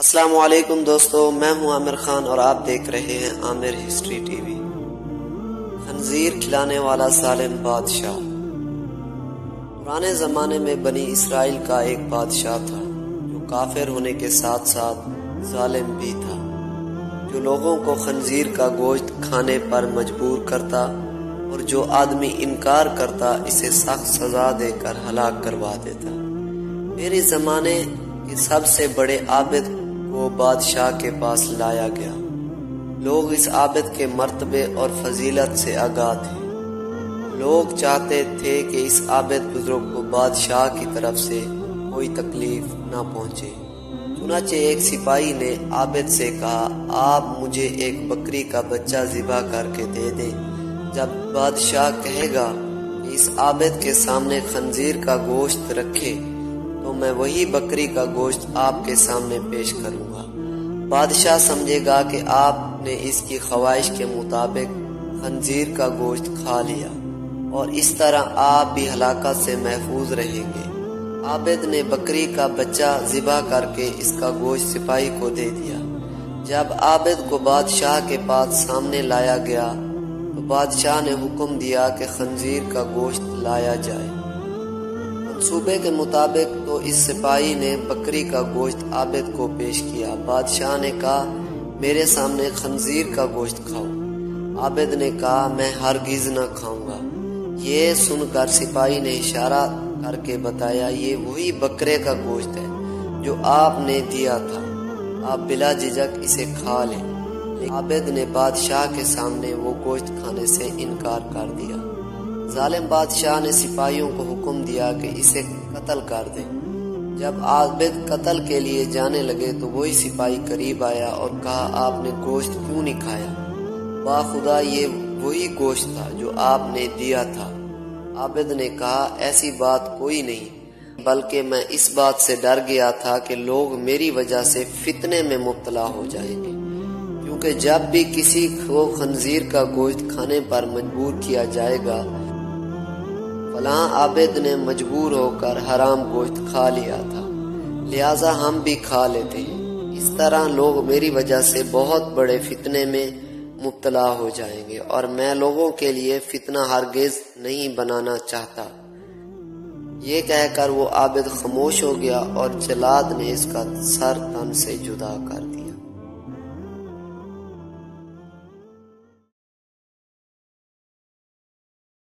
السلام علیکم دوستو، میں ہوں عامر خان اور آپ دیکھ رہے ہیں عامر ہسٹری ٹی وی۔ خنزیر کھلانے والا ظالم بادشاہ۔ پرانے زمانے میں بنی اسرائیل کا ایک بادشاہ تھا جو کافر ہونے کے ساتھ ساتھ ظالم بھی تھا، جو لوگوں کو خنزیر کا گوشت کھانے پر مجبور کرتا اور جو آدمی انکار کرتا اسے سخت سزا دے کر ہلاک کروا دیتا۔ میرے زمانے کے سب سے بڑے عابد کو بادشاہ کے پاس لایا گیا۔ لوگ اس عابد کے مرتبے اور فضیلت سے آگاہ تھے۔ لوگ چاہتے تھے کہ اس عابد بزرگ کو بادشاہ کی طرف سے کوئی تکلیف نہ پہنچے۔ چنانچہ ایک سپاہی نے عابد سے کہا، آپ مجھے ایک بکری کا بچہ ذبح کر کے دے دیں۔ جب بادشاہ کہے گا کہ اس عابد کے سامنے خنزیر کا گوشت رکھے تو میں وہی بکری کا گوشت آپ کے سامنے پیش کروں گا۔ بادشاہ سمجھے گا کہ آپ نے اس کی خواہش کے مطابق خنزیر کا گوشت کھا لیا اور اس طرح آپ بھی ہلاکت سے محفوظ رہیں گے۔ عابد نے بکری کا بچہ ذبح کر کے اس کا گوشت سپاہی کو دے دیا۔ جب عابد کو بادشاہ کے پاس سامنے لایا گیا تو بادشاہ نے حکم دیا کہ خنزیر کا گوشت لایا جائے۔ منصوبے کے مطابق تو اس سپاہی نے بکری کا گوشت عابد کو پیش کیا۔ بادشاہ نے کہا، میرے سامنے خنزیر کا گوشت کھاؤ۔ عابد نے کہا، میں ہرگز نہ کھاؤں گا۔ یہ سن کر سپاہی نے اشارہ کر کے بتایا، یہ وہی بکرے کا گوشت ہے جو آپ نے دیا تھا، آپ بلا جھجک اسے کھا لیں۔ عابد نے بادشاہ کے سامنے وہ گوشت کھانے سے انکار کر دیا۔ ظالم بادشاہ نے سپاہیوں کو حکم دیا کہ اسے قتل کر دیں۔ جب عابد قتل کے لیے جانے لگے تو وہی سپاہی قریب آیا اور کہا، آپ نے گوشت کیوں نہیں کھایا؟ باخدا یہ وہی گوشت تھا جو آپ نے دیا تھا۔ عابد نے کہا، ایسی بات کوئی نہیں، بلکہ میں اس بات سے ڈر گیا تھا کہ لوگ میری وجہ سے فتنے میں مبتلا ہو جائیں گے، کیونکہ جب بھی کسی کو خنزیر کا گوشت کھانے پر مجبور کیا جائے گا، فلاں عابد نے مجبور ہو کر حرام گوشت کھا لیا تھا، لہٰذا ہم بھی کھا لیتے ہیں۔ اس طرح لوگ میری وجہ سے بہت بڑے فتنے میں مبتلا ہو جائیں گے اور میں لوگوں کے لیے فتنہ ہرگز نہیں بنانا چاہتا۔ یہ کہہ کر وہ عابد خاموش ہو گیا اور جلاد نے اس کا سر تن سے جدا کر دیا۔